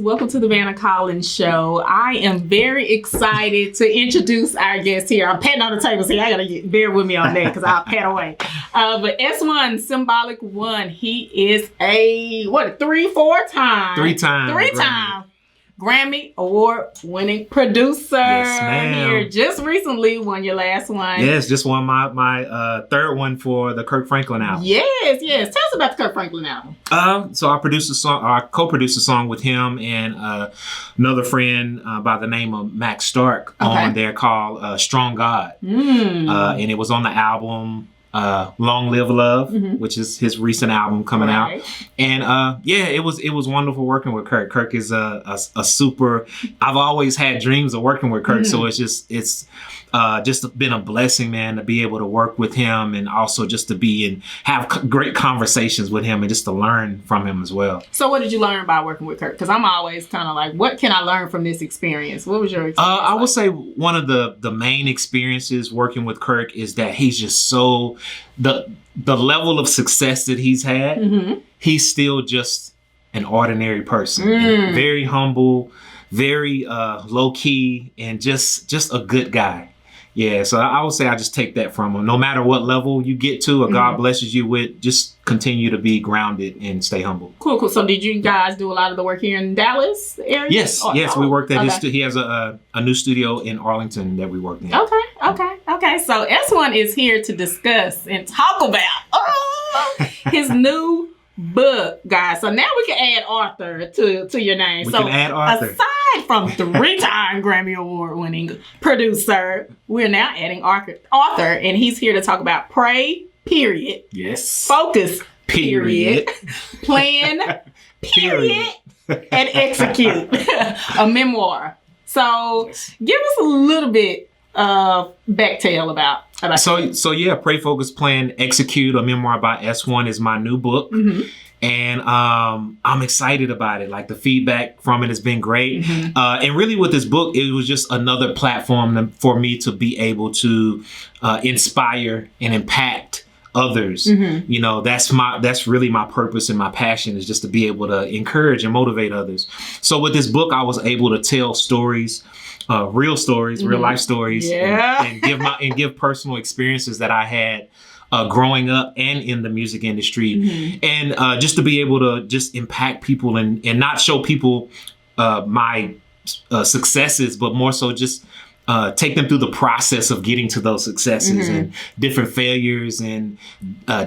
Welcome to the Vanna Collins Show. I am very excited to introduce our guest here. I'm patting on the table, so y'all gotta bear with me on that because I'll pat away. But S1, Symbolyc 1, he is a, three time Grammy Award-winning producer. Yes, ma'am. Here just recently won your last one. Yes, just won my third one for the Kirk Franklin album. Yes. Tell us about the Kirk Franklin album. So I produced a song, I co-produced a song with him and another friend by the name of Max Stark on there called Strong God. And it was on the album Long Live Love, which is his recent album coming out. And it was wonderful working with Kirk. Kirk is a super, I've always had dreams of working with Kirk. So it's just been a blessing, man, to be able to work with him and also just to be and have great conversations with him and just to learn from him as well. So what did you learn about working with Kirk? Because I'm always kind of like, what can I learn from this experience? What was your experience I would say one of the main experiences working with Kirk is that he's just so, the level of success that he's had, he's still just an ordinary person. And very humble, very low-key, and just a good guy. Yeah, so I would say I just take that from him. No matter what level you get to or God blesses you with, just continue to be grounded and stay humble. Cool. So did you guys do a lot of the work here in Dallas area? Yes, we worked at his he has a new studio in Arlington that we worked in. Okay. So S1 is here to discuss and talk about his new book, guys. So now we can add Arthur to your name. We can add Arthur. Aside from 3-time Grammy Award-winning producer, we're now adding Arthur, and he's here to talk about Pray, period. Yes. Focus, period. Plan, period. And execute. A memoir. So give us a little bit of backtail about So yeah, Pray, Focus, Plan, Execute, a memoir by S1 is my new book. And I'm excited about it. Like the feedback from it has been great. And really with this book, it was just another platform for me to be able to inspire and impact others. You know, that's really my purpose and my passion is just to be able to encourage and motivate others. So with this book, I was able to tell stories, real stories, real life stories, and give personal experiences that I had growing up and in the music industry, and just to be able to just impact people and not show people my successes, but more so just take them through the process of getting to those successes and different failures and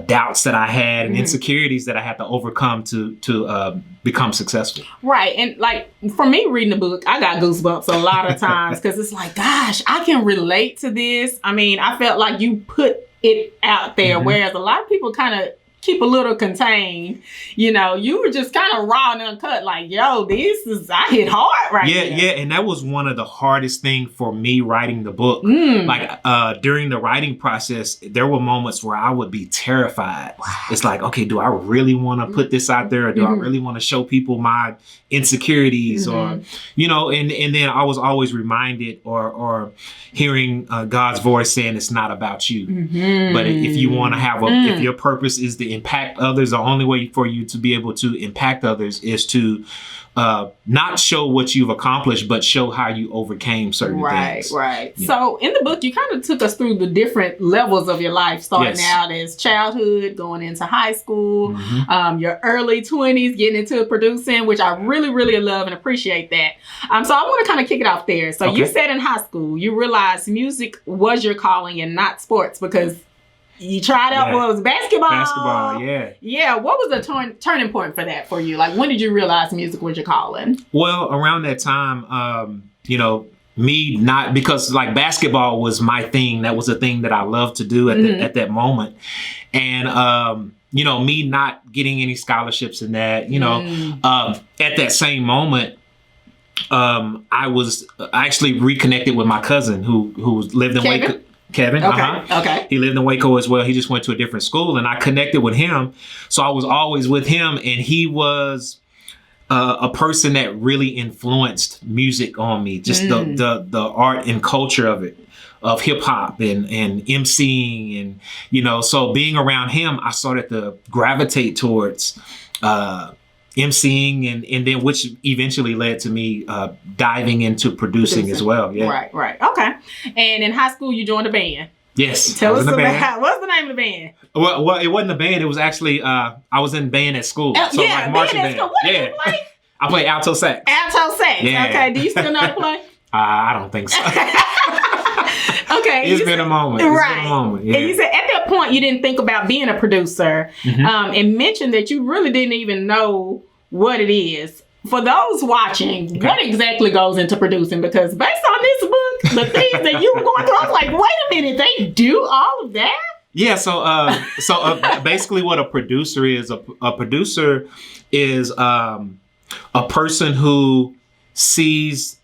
doubts that I had and insecurities that I had to overcome to become successful. Right. And like for me reading the book, I got goosebumps a lot of times because it's like, gosh, I can relate to this. I mean, I felt like you put it out there, whereas a lot of people kind of keep a little contained. You know, you were just kind of raw and uncut, like, yo, I hit hard right here. Yeah, and that was one of the hardest things for me writing the book. Like during the writing process, there were moments where I would be terrified. It's like, okay, do I really want to put this out there, or do I really want to show people my insecurities, or you know? And then I was always reminded or hearing God's voice saying it's not about you, but if you want to have if your purpose is to impact others, the only way for you to be able to impact others is to not show what you've accomplished, but show how you overcame certain things. Right. Yeah. So in the book, you kind of took us through the different levels of your life, starting out as childhood, going into high school, your early 20s, getting into producing, which I really, really love and appreciate that. So I want to kind of kick it off there. So you said in high school, you realized music was your calling and not sports, because you tried out what was basketball. Yeah. What was the turning point for that for you? Like, when did you realize music was your calling? Well, around that time, you know, because like basketball was my thing. That was a thing that I loved to do at that moment. And, you know, me not getting any scholarships in that, you know, at that same moment, I was actually reconnected with my cousin who lived in Waco. Kevin. Okay. He lived in Waco as well. He just went to a different school, and I connected with him. So I was always with him, and he was a person that really influenced music on me. Just the art and culture of hip hop and MCing, and you know. So being around him, I started to gravitate towards emceeing, and then which eventually led to me diving into producing as well. Yeah. Right. Okay. And in high school, you joined a band. Yes. Tell us about what's the name of the band? Well, it wasn't a band. It was actually I was in band at school. So like marching band. What did you play? I play alto sax. Alto sax. Yeah. Okay. Do you still know how to play? I don't think so. Okay. It's been a moment. Right. It's been a moment. Yeah. And you said at that point you didn't think about being a producer, and mentioned that you really didn't even know what it is. For those watching, what exactly goes into producing? Because based on this book, the things that you were going through, I was like, wait a minute, they do all of that? Yeah, so basically what a producer is, a producer is a person who sees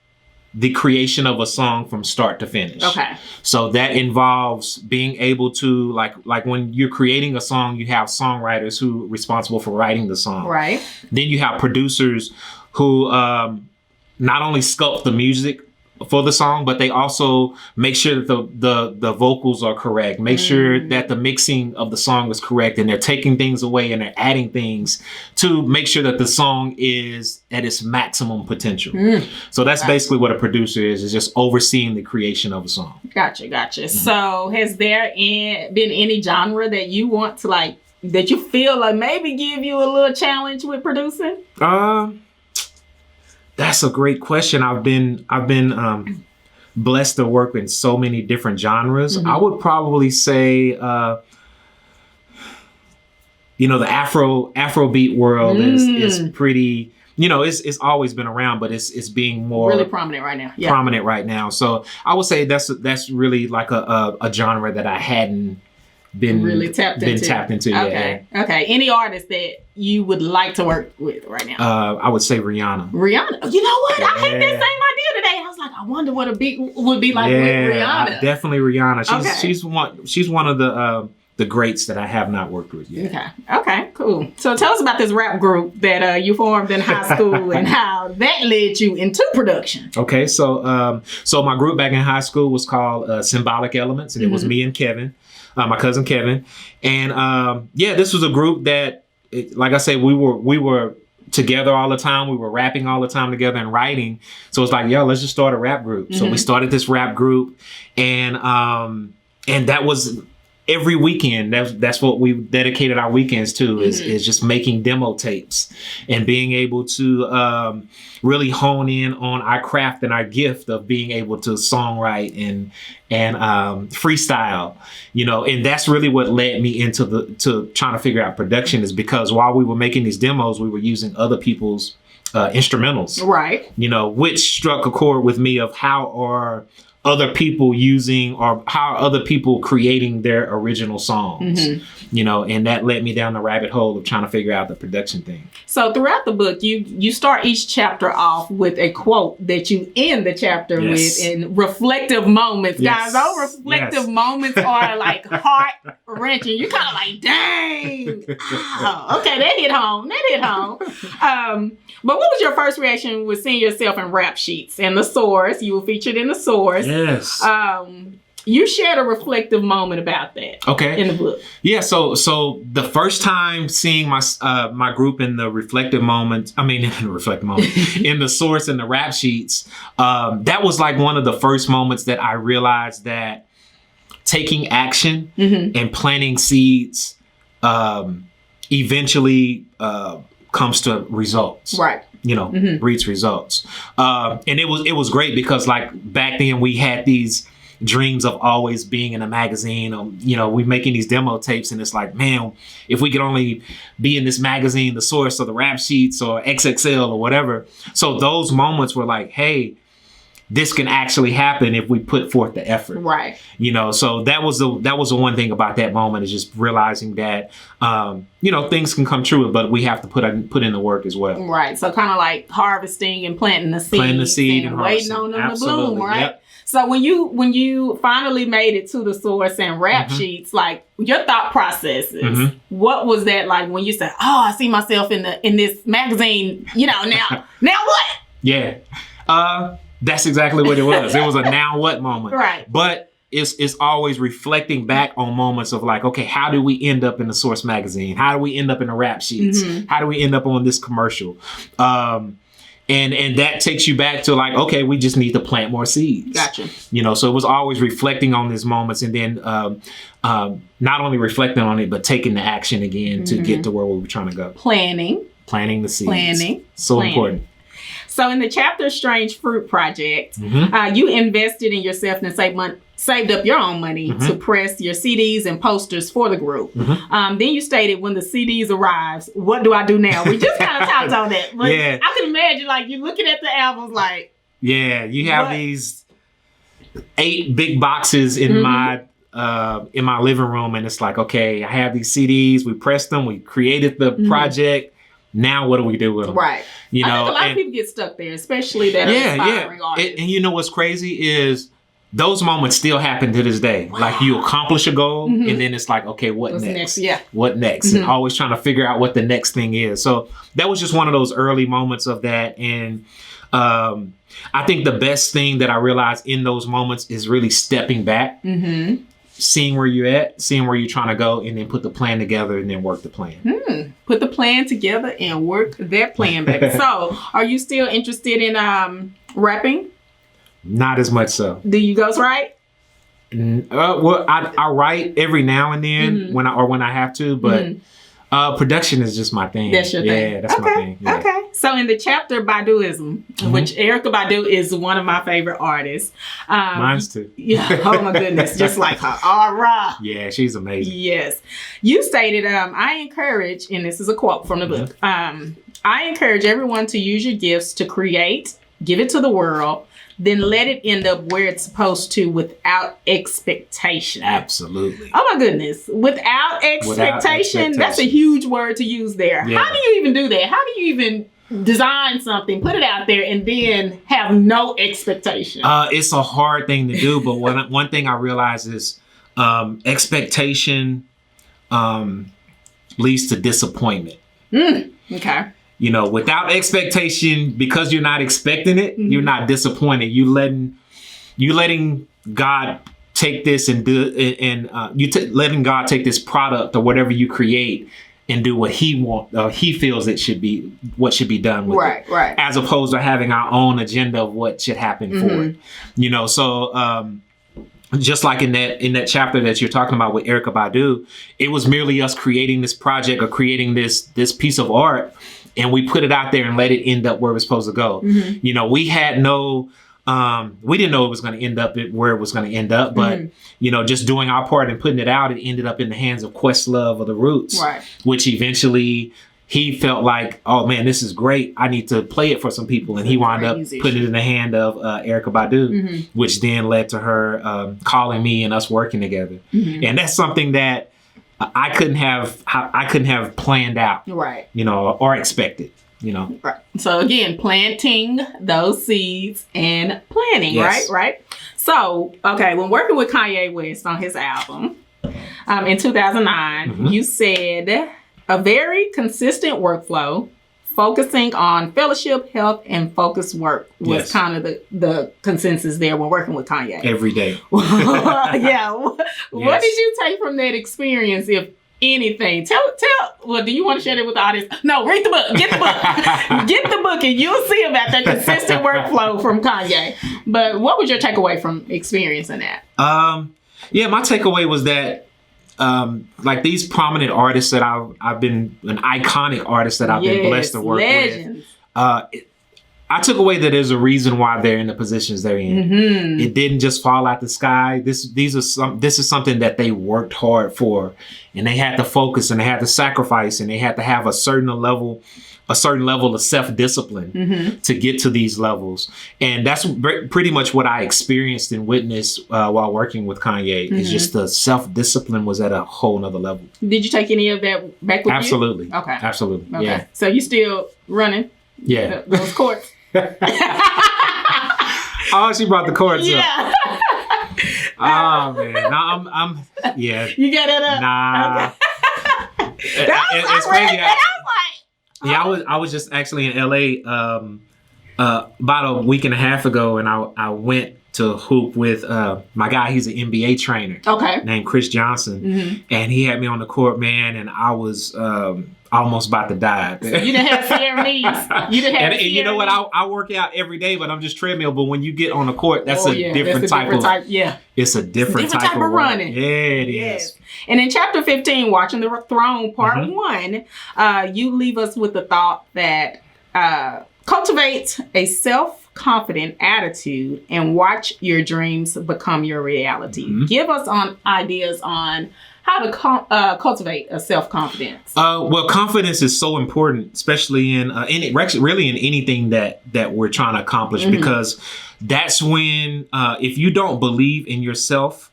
the creation of a song from start to finish. Okay. So that involves being able to, like when you're creating a song, you have songwriters who are responsible for writing the song. Right. Then you have producers who not only sculpt the music for the song, but they also make sure that the vocals are correct, make sure that the mixing of the song is correct, and they're taking things away and they're adding things to make sure that the song is at its maximum potential. So that's basically what a producer is just overseeing the creation of a song. Gotcha. So has there been any genre that you want to that you feel like maybe give you a little challenge with producing? That's a great question. I've been blessed to work in so many different genres. I would probably say, the Afrobeat world is pretty. It's always been around, but it's being more really prominent right now. Yeah. Prominent right now. So I would say that's really like a genre that I hadn't been really tapped into. Okay. Yeah. Okay. Any artist that you would like to work with right now? I would say Rihanna. Rihanna. You know what? Yeah. I had that same idea today. I was like, I wonder what a beat would be like with Rihanna. Definitely Rihanna. She's one of the greats that I have not worked with yet. Okay. Cool. So tell us about this rap group that you formed in high school and how that led you into production. Okay. So my group back in high school was called Symbolyc Elements, and it was me and Kevin. My cousin Kevin, and this was a group that, like I said, we were together all the time. We were rapping all the time together and writing. So it's like, let's just start a rap group. So we started this rap group, and that was every weekend. That's what we dedicated our weekends to is just making demo tapes and being able to really hone in on our craft and our gift of being able to songwrite and freestyle, and that's really what led me to trying to figure out production, is because while we were making these demos, we were using other people's instrumentals, right? Which struck a chord with me of how are other people using, or how are other people creating their original songs, and that led me down the rabbit hole of trying to figure out the production thing. So throughout the book, you start each chapter off with a quote that you end the chapter with, in reflective moments. Guys, those reflective moments are like heart wrenching. You're kind of like, dang, okay, that hit home. But what was your first reaction with seeing yourself in rap sheets and the source? You were featured in the source. Yes. You shared a reflective moment about that. Okay. In the book. Yeah. So the first time seeing my group in the reflective moment, in the source and the rap sheets, that was like one of the first moments that I realized that taking action and planting seeds eventually comes to results. Right. Breeds results. And it was great because like back then we had these dreams of always being in a magazine. We making these demo tapes, and it's like, man, if we could only be in this magazine, the source or the rap sheets or XXL or whatever. So those moments were like, hey, this can actually happen if we put forth the effort. Right. So that was the one thing about that moment, is just realizing that, things can come true, but we have to put in the work as well. Right. So kind of like harvesting and planting the seed. Planting the seed and waiting on them to bloom, right? Yep. So when you finally made it to the source and rap sheets, like your thought processes, what was that like when you said, "Oh, I see myself in this magazine"? Now what? Yeah. That's exactly what it was. It was a now what moment. Right. But it's always reflecting back on moments of like, okay, how do we end up in the Source magazine? How do we end up in the rap sheets? How do we end up on this commercial? And that takes you back to like, okay, we just need to plant more seeds. Gotcha. You know, so it was always reflecting on these moments, and then not only reflecting on it, but taking the action again to get to where we were trying to go. Planting the seeds. Planning. Important. So in the chapter Strange Fruit Project, you invested in yourself and saved up your own money to press your CDs and posters for the group. Then you stated, when the CDs arrives, what do I do now? We just kind of talked on that. But I can imagine, like, you're looking at the albums like... Yeah, you have these 8 big boxes in my living room, and it's like, okay, I have these CDs, we pressed them, we created the project. Now what do we do with them? Right. You know, I think a lot of people get stuck there, especially that are aspiring artists. And you know what's crazy is those moments still happen to this day. Wow. Like, you accomplish a goal, and then it's like, okay, what's next? Yeah. What next? And always trying to figure out what the next thing is. So that was just one of those early moments of that. And I think the best thing that I realized in those moments is really stepping back, seeing where you're at, seeing where you're trying to go, and then put the plan together and then work the plan. Put the plan together and work that plan, baby. So, are you still interested in rapping? Not as much so. Do you ghostwrite? Well, I write every now and then when I have to, but production is just my thing. That's your thing. Yeah, that's my thing. Yeah. Okay. So in the chapter Baduism, which Erykah Badu is one of my favorite artists. Mine's too. Yeah. Oh my goodness. Just like her. All right. Yeah, she's amazing. Yes. You stated, I encourage, and this is a quote from the book, I encourage everyone to use your gifts to create, give it to the world, then let it end up where it's supposed to without expectation. Absolutely. Oh my goodness. Without expectation. That's a huge word to use there. Yeah. How do you even do that? How do you even design something, put it out there, and then have no expectation? It's a hard thing to do, but one thing I realize is expectation leads to disappointment. Okay. You know, without expectation, because you're not expecting it, you're not disappointed. You letting God take this and letting God take this product or whatever you create and do what He feels it should be, what should be done with it. Right. As opposed to having our own agenda of what should happen for it. You know, so just like in that chapter that you're talking about with Erykah Badu, it was merely us creating this project or creating this piece of art. And we put it out there and let it end up where it was supposed to go. You know, we had we didn't know it was going to end up where it was going to end up. But, you know, just doing our part and putting it out, it ended up in the hands of Questlove of The Roots. Right. Which eventually he felt like, oh, man, this is great. I need to play it for some people. And he wound up putting it in the hand of Erykah Badu, which then led to her calling me and us working together. And that's something that I couldn't have planned out, right? You know, or expected, you know. Right. So again, planting those seeds and planning, right? So, okay, when working with Kanye West on his album in 2009, you said a very consistent workflow, focusing on fellowship, health, and focused work was kind of the consensus there when working with Kanye. Every day. Yeah. What did you take from that experience, if anything? Well, do you want to share that with the audience? No, read the book. Get the book. Get the book and you'll see about that consistent workflow from Kanye. But what was your takeaway from experiencing that? Yeah, my takeaway was that like these prominent artists that I've been an iconic artist that I've been blessed to work with. I took away that there's a reason why they're in the positions they're in. It didn't just fall out the sky. This is something that they worked hard for, and they had to focus and they had to sacrifice and they had to have a certain level of self-discipline to get to these levels. And that's pretty much what I experienced and witnessed while working with Kanye. It's just the self-discipline was at a whole nother level. Did you take any of that back with you? Absolutely. Okay. Absolutely. Okay. Yeah. So you still running? Yeah. Those courts? Oh, she brought the courts up. Oh, man. No, I'm yeah. You got it up? Nah. Okay. It's crazy. Yeah, I was just actually in LA about a week and a half ago, and I went to hoop with my guy. He's an NBA trainer. Okay. Named Chris Johnson, and he had me on the court, man, and I was almost about to die. So you didn't have Sierra knees. You didn't have. And you know what? I work out every day, but I'm just treadmill. But when you get on the court, that's a different type. Yeah, it's a different type of running. Yeah, it is. And in chapter 15, Watching the Throne, part 1, you leave us with the thought that cultivate a self-confident attitude and watch your dreams become your reality. Give us ideas on how to cultivate a self-confidence. Well, confidence is so important, especially in really in anything that we're trying to accomplish, because that's when if you don't believe in yourself,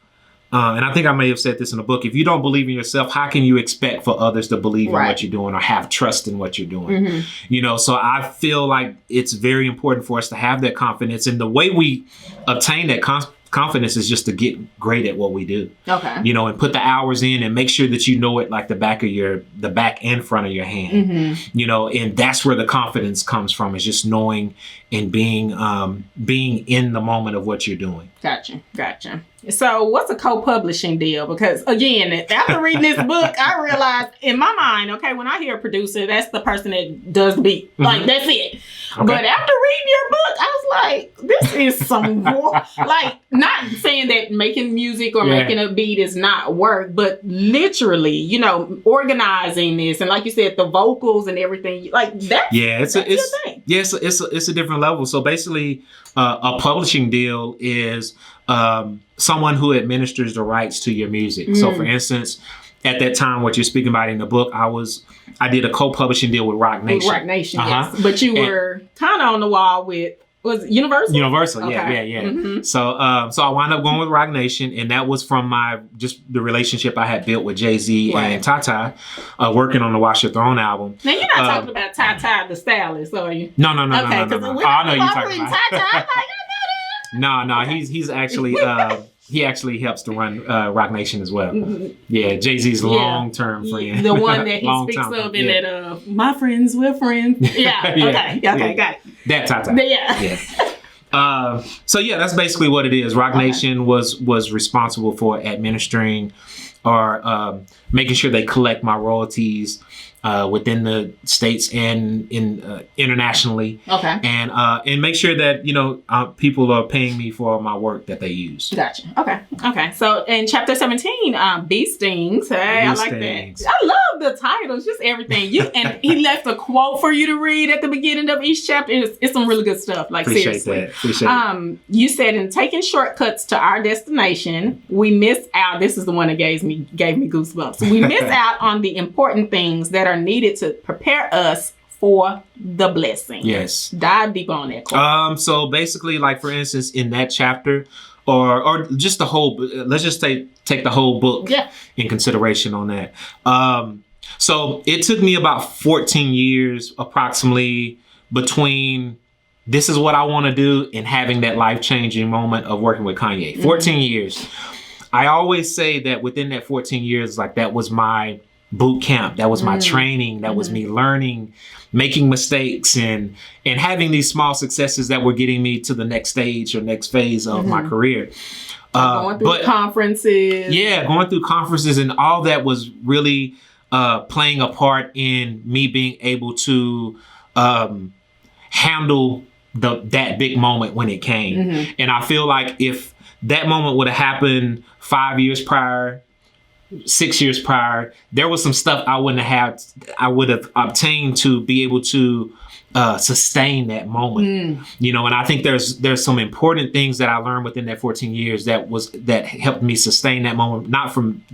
and I think I may have said this in the book, if you don't believe in yourself, how can you expect for others to believe in what you're doing or have trust in what you're doing? You know, so I feel like it's very important for us to have that confidence. And the way we obtain that confidence is just to get great at what we do. Okay. You know, and put the hours in and make sure that you know it like the back and front of your hand. You know, and that's where the confidence comes from, is just knowing and being in the moment of what you're doing. Gotcha. So what's a co-publishing deal? Because again, after reading this book, I realized in my mind, okay, when I hear a producer, that's the person that does the beat. Like, that's it. Okay. But after reading your book, I was like, this is some more, like, not saying that making music or making a beat is not work, but literally, you know, organizing this. And like you said, the vocals and everything, like that. Yeah, it's a different level. So basically, a publishing deal is someone who administers the rights to your music. So for instance, at that time, what you're speaking about in the book, I did a co-publishing deal with Rock Nation. Yes. But you were kind of on the wall with, was it Universal? Universal, okay. Yeah. So I wound up going with Rock Nation, and that was from the relationship I had built with Jay-Z and Tata, working on the Watch Your Throne album. Now, you're not talking about Tata the stylist, are you? No. Okay, because I know you're talking about Tata. I'm like, No, he's actually he actually helps to run Rock Nation as well. Yeah, Jay-Z's long-term friend. The one that he speaks of in that my friends, we're friends. Yeah. Okay, got it. That Tata. Yeah. So that's basically what it is. Rock Nation was responsible for administering or making sure they collect my royalties within the states and internationally. Okay. And make sure that, you know, people are paying me for my work that they use. Gotcha. Okay. So in chapter 17, Bee Stings. Hey, I like that. I love the titles, just everything. And he left a quote for you to read at the beginning of each chapter. It's some really good stuff. Like, seriously. Appreciate it. You said, in taking shortcuts to our destination, we miss out. This is the one that gave me goosebumps. We miss out on the important things that are needed to prepare us for the blessing. Yes. Dive deeper on that quote. So basically, like, for instance, in that chapter, or just the whole, let's just take the whole book in consideration on that. So it took me about 14 years approximately between this is what I want to do and having that life-changing moment of working with Kanye. 14 years. I always say that within that 14 years, like, that was my boot camp. That was my training. That was me learning, making mistakes, and having these small successes that were getting me to the next stage or next phase of my career. Going through conferences. Yeah, going through conferences, and all that was really playing a part in me being able to handle that big moment when it came. And I feel like if that moment would have happened 5 years prior, 6 years prior, there was some stuff I would have obtained to be able to sustain that moment. You know, and I think there's some important things that I learned within that 14 years that helped me sustain that moment, not from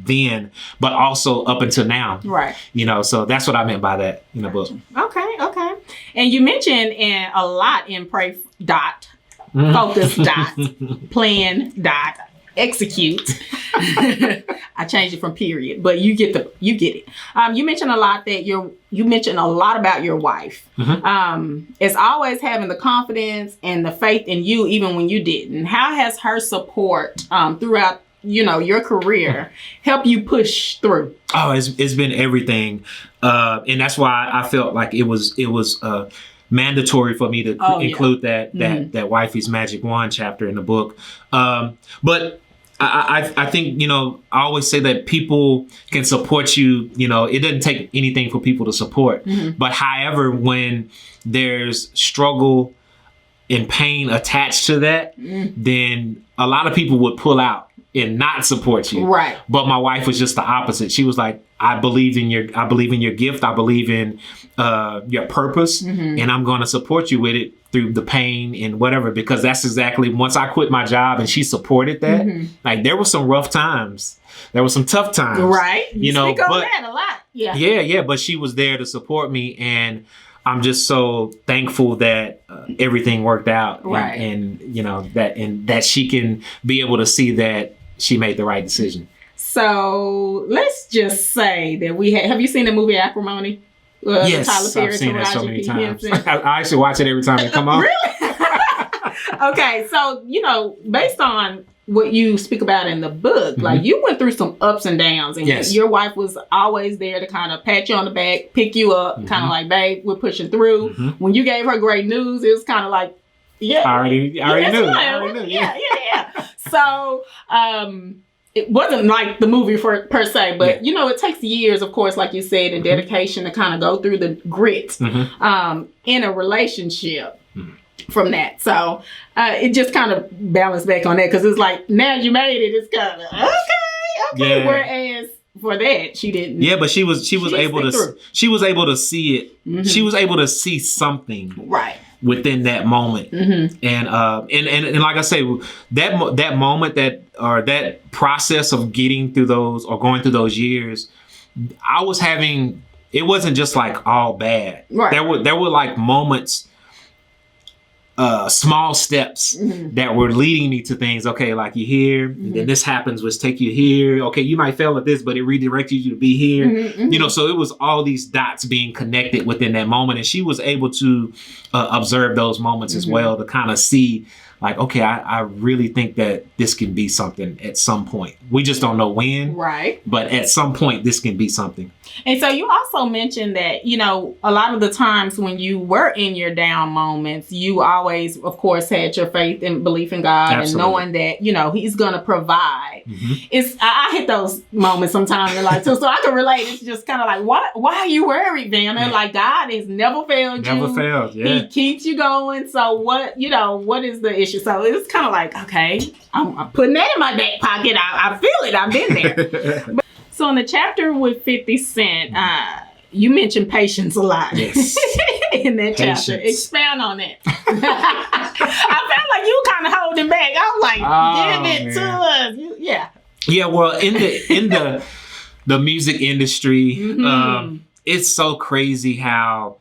then, but also up until now. Right. You know, so that's what I meant by that in the book. Okay. And you mentioned a lot in Pray Focus Plan Execute. I changed it from period, but you get it. You mentioned a lot about your wife. It's always having the confidence and the faith in you, even when you didn't. How has her support throughout, you know, your career help you push through? Oh, it's been everything, and that's why I felt like it was mandatory for me to include that Wifey's Magic Wand chapter in the book. But I think, I always say that people can support you. It doesn't take anything for people to support. But however, when there's struggle and pain attached to that, then a lot of people would pull out and not support you. Right. But my wife was just the opposite. She was like, I believe in your gift. I believe in your purpose, and I'm going to support you with it through the pain and whatever, because that's exactly, once I quit my job and she supported that, like there were some rough times. There were some tough times. Right. You speak on that a lot. Yeah. Yeah. But she was there to support me, and I'm just so thankful that everything worked out. Right. And that she can be able to see that she made the right decision. So let's just say that we have you seen the movie Acrimony? Yes, I've seen it so many times. I actually watch it every time it come on. Really? Okay, so, based on what you speak about in the book, like you went through some ups and downs, and your wife was always there to kind of pat you on the back, pick you up, kind of like, babe, we're pushing through. When you gave her great news, it was kind of like, I already knew. Yeah. So, it wasn't like the movie per se, but it takes years, of course, like you said, and dedication to kind of go through the grit in a relationship from that. So it just kind of balanced back on that, because it's like, now you made it, it's kind of okay. Yeah. Whereas for that, she didn't. Yeah, but she was able to see it. She was able to see something. Right. Within that moment, and like I say, that moment that process of getting through those or going through those years, I was having. It wasn't just like all bad. Right. There were like moments, small steps that were leading me to things. Okay, like you here, and then this happens, which take you here. Okay, you might fail at this, but it redirected you to be here. So it was all these dots being connected within that moment, and she was able to observe those moments as well, to kind of see, like, okay, I really think that this can be something at some point. We just don't know when. Right. But at some point, this can be something. And so you also mentioned that, a lot of the times when you were in your down moments, you always, of course, had your faith and belief in God. Absolutely. And knowing that, He's going to provide. I hit those moments sometimes in life too, so I can relate. It's just kind of like, why are you worried, Vanna? Yeah. Like, God has never failed you. Never failed, yeah. He keeps you going. So what is the issue? So it's kind of like, okay, I'm putting that in my back pocket. I feel it. I've been there. So in the chapter with 50 Cent, you mentioned patience a lot. Yes. In that chapter. Expound on that. I felt like you were kind of holding back. I was like, give it to us. Yeah. Yeah, well, in the music industry, it's so crazy how,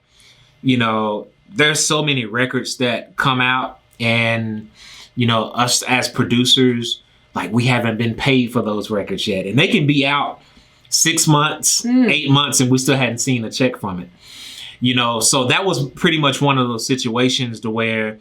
there's so many records that come out, and, us as producers, like, we haven't been paid for those records yet. And they can be out 6 months, 8 months, and we still hadn't seen a check from it. So that was pretty much one of those situations to where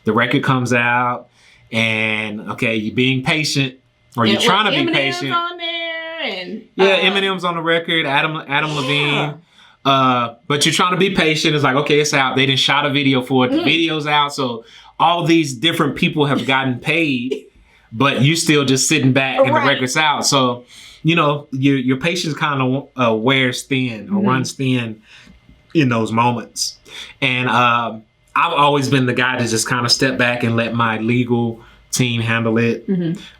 the record comes out, and, okay, you're being patient, or you're trying to be patient. On there, and Eminem's on the record, Adam Levine. But you're trying to be patient. It's like, okay, it's out. They didn't shot a video for it. The video's out. So all these different people have gotten paid, but you still just sitting back and the record's out. So, your patience kind of wears thin or runs thin in those moments. And I've always been the guy to just kind of step back and let my legal team handle it,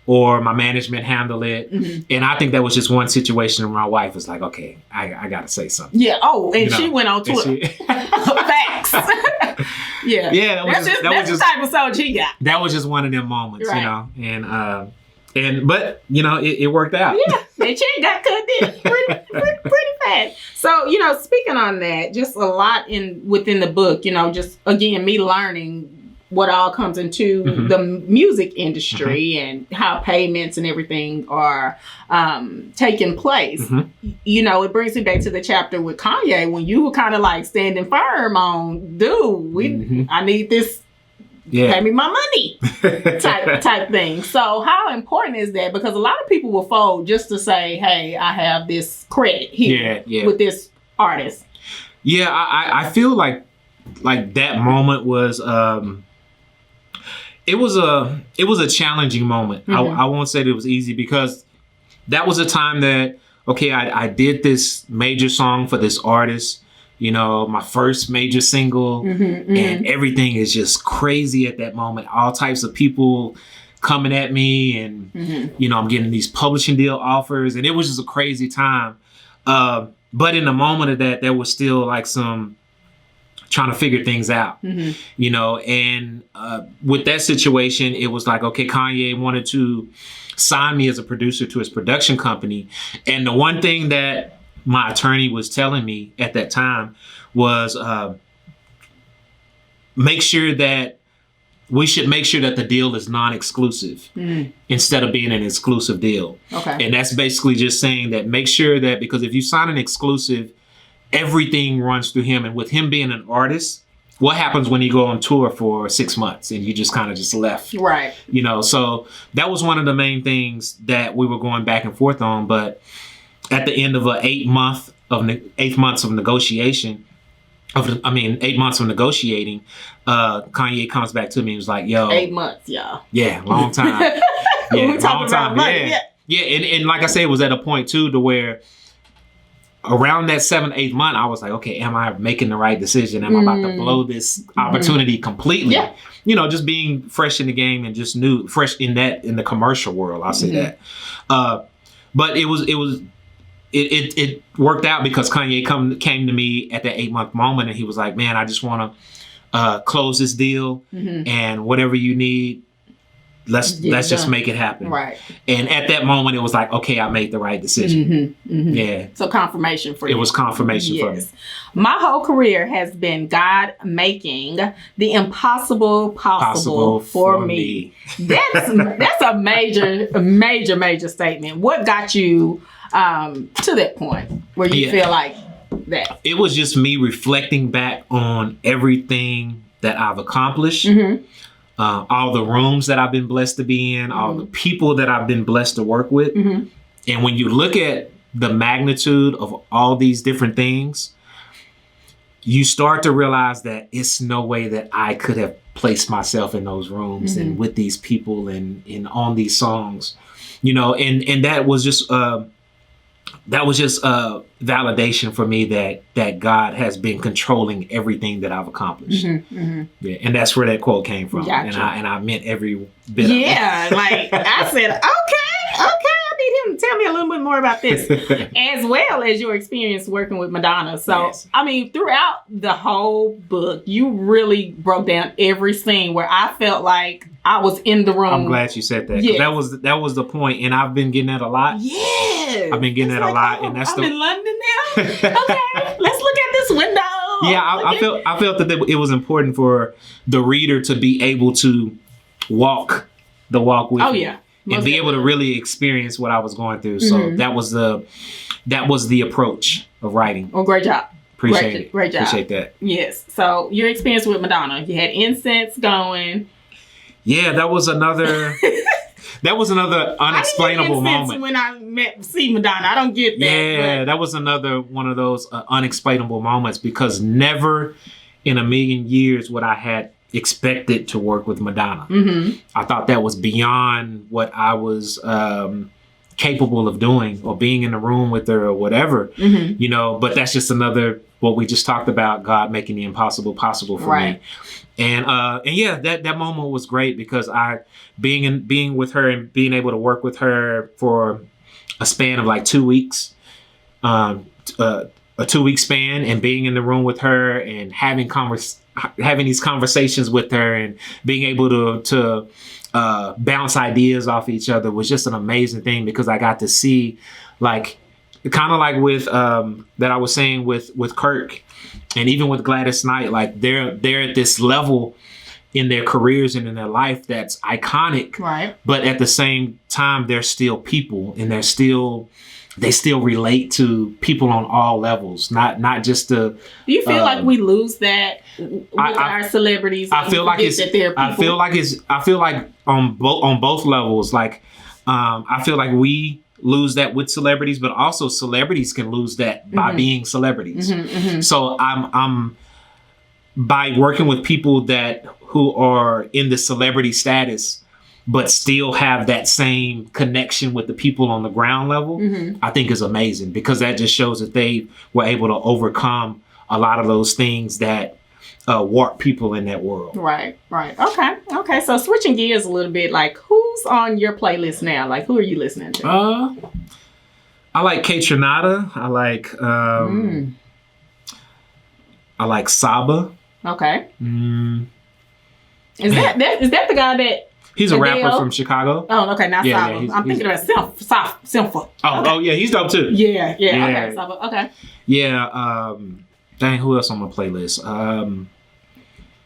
or my management handle it. And I think that was just one situation where my wife was like, okay, I got to say something. Yeah. Oh, and she went on Twitter. Facts. Yeah. Yeah. That's the type of soul she got. That was just one of them moments, but it worked out. Yeah. And she got cut in pretty fast. So, speaking on that, just a lot within the book, just again, me learning what all comes into the music industry and how payments and everything are taking place. It brings me back to the chapter with Kanye, when you were kind of like standing firm on, dude, I need this, pay me my money type thing. So how important is that? Because a lot of people will fold just to say, hey, I have this credit here with this artist. Yeah, I feel like like that moment was it was a challenging moment. I won't say that it was easy, because that was a time that, okay, I did this major song for this artist, you know, my first major single, and everything is just crazy at that moment. All types of people coming at me, and you know, I'm getting these publishing deal offers, and it was just a crazy time. But in the moment of that, there was still like some trying to figure things out, you know, and with that situation, it was like, okay, Kanye wanted to sign me as a producer to his production company. And the one thing that my attorney was telling me at that time was we should make sure that the deal is non-exclusive instead of being an exclusive deal. Okay. And that's basically just saying that make sure that, because if you sign an exclusive, everything runs through him. And with him being an artist, what happens when you go on tour for 6 months and you just kind of just left? Right. You know, so that was one of the main things that we were going back and forth on. But at the end of 8 months of negotiating, Kanye comes back to me and was like, yo. 8 months, y'all. Yeah, long time. Yeah, long time. Yeah. And like I said, it was at a point too to where around that 7th, 8th month, I was like, okay, am I making the right decision? Am I about to blow this opportunity completely? Yeah. You know, just being fresh in the game and just fresh in the commercial world. I'll say that. But it worked out because Kanye came to me at that 8-month moment, and he was like, man, I just want to close this deal, and whatever you need, let's just make it happen. Right. And at that moment, it was like, okay, I made the right decision. Yeah. So confirmation for you. It was confirmation for me. My whole career has been God making the impossible possible for me. That's a major statement. What got you to that point where you feel like that? It was just me reflecting back on everything that I've accomplished. All the rooms that I've been blessed to be in, all the people that I've been blessed to work with. And when you look at the magnitude of all these different things, you start to realize that it's no way that I could have placed myself in those rooms and with these people and on these songs, you know, and that was just validation for me that God has been controlling everything that I've accomplished. Yeah, and that's where that quote came from. Gotcha. And I meant every bit of it. Yeah, like I said, okay, I need him to tell me a little bit more about this, as well as your experience working with Madonna. So, yes. I mean, throughout the whole book, you really broke down every scene where I felt like I was in the room. I'm glad you said that. Yes. That was the point, and I've been getting that a lot. Yes, I've been getting that a lot, and I'm in London now. Okay, let's look at this window. Yeah, I felt that it was important for the reader to be able to walk the walk with me. Yeah. And be able to really experience what I was going through. So that was the approach of writing. Oh, great job. Appreciate it. Great job. Appreciate that. Yes. So your experience with Madonna, you had incense going. Yeah, that was another unexplainable moment. When I see Madonna, I don't get that. Yeah, that was another one of those unexplainable moments, because never in a million years would I had expected to work with Madonna. I thought that was beyond what I was capable of doing, or being in the room with her, or whatever, you know. But that's just another, what we just talked about, God making the impossible possible for me. And yeah, that moment was great, because being with her and being able to work with her for a span of like 2 weeks, a 2-week span, and being in the room with her and having these conversations with her and being able to bounce ideas off each other was just an amazing thing, because I got to see, like, kind of like with that I was saying with Kirk, and even with Gladys Knight, like they're at this level in their careers and in their life that's iconic, right? But at the same time, they're still people, and they still relate to people on all levels, not just the. Do you feel like we lose that with our celebrities? I feel like it's. I feel like on both levels. Like, I feel like we lose that with celebrities, but also celebrities can lose that by being celebrities. So by working with people who are in the celebrity status, but still have that same connection with the people on the ground level, I think is amazing, because that just shows that they were able to overcome a lot of those things that warp people in that world. Right. Okay. So switching gears a little bit, like, who's on your playlist now? Like, who are you listening to? I like Kate Trinata. I like Saba. Okay. Is that the guy that? He's a rapper from Chicago. Oh, okay. Not Saba. I'm thinking about Sympha. Oh, yeah. He's dope too. Yeah. Okay. Saba. Okay. Yeah. Dang, who else on my playlist?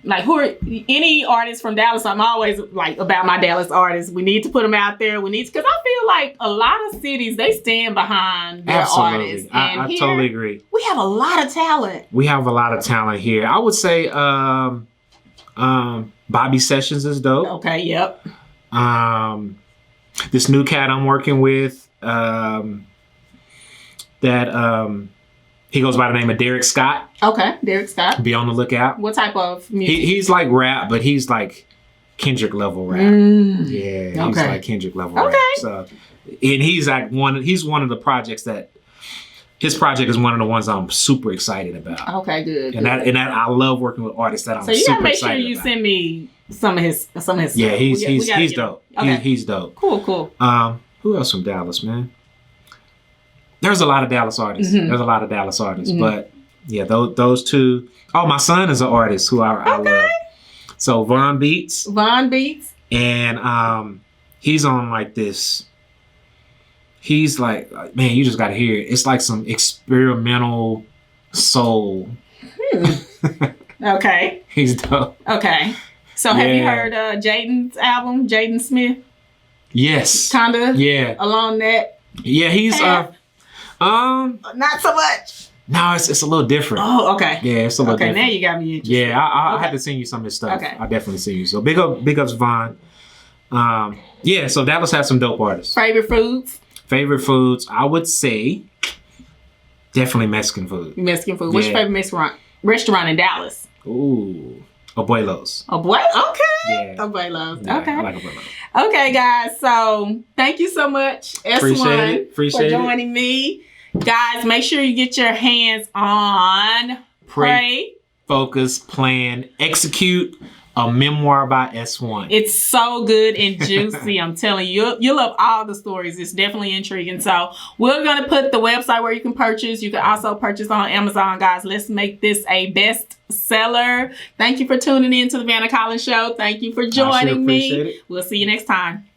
Like, who are any artists from Dallas? I'm always like about my Dallas artists. We need to put them out there. Because I feel like a lot of cities, they stand behind their artists. And I totally agree. We have a lot of talent. We have a lot of talent here. I would say Bobby Sessions is dope. Okay, yep. This new cat I'm working with, he goes by the name of Derek Scott. Okay, Derek Scott. Be on the lookout. What type of music? He's like rap, but he's like Kendrick level rap. Yeah, he's like Kendrick level rap. So, and he's one of the projects that his project is one of the ones I'm super excited about. Okay, good. And that I love working with artists that I'm super excited about. So you gotta make sure you send me some of his stuff. Yeah, he's dope. Okay. He's dope. Cool. Who else from Dallas, man? There's a lot of Dallas artists. But yeah, those two. Oh, my son is an artist who I love. So Von Beats. And he's on like this. He's like, man, you just got to hear it. It's like some experimental soul. Okay. He's dope. Okay. So have you heard Jaden's album, Jaden Smith? Yes. Kinda. Yeah. Along that. Yeah, he's not so much. No, it's a little different. Oh, okay. Yeah, it's a little different. Okay, now you got me interested. Yeah, I had to send you some of his stuff. Okay. I definitely send you. So big ups Vaughn. Yeah, so Dallas has some dope artists. Favorite foods, I would say definitely Mexican food. What's your favorite restaurant in Dallas? Ooh, Abuelos. Okay. Yeah. Abuelos. Yeah, okay. I like Abuelos. Okay, guys. So thank you so much, S1, for joining me. Guys, make sure you get your hands on Pray, Focus, Plan, Execute, a memoir by S1. It's so good and juicy. I'm telling you, you'll love all the stories. It's definitely intriguing. So we're going to put the website where you can purchase. You can also purchase on Amazon, guys. Let's make this a bestseller. Thank you for tuning in to the Vanna Collins Show. Thank you for joining me. We'll see you next time.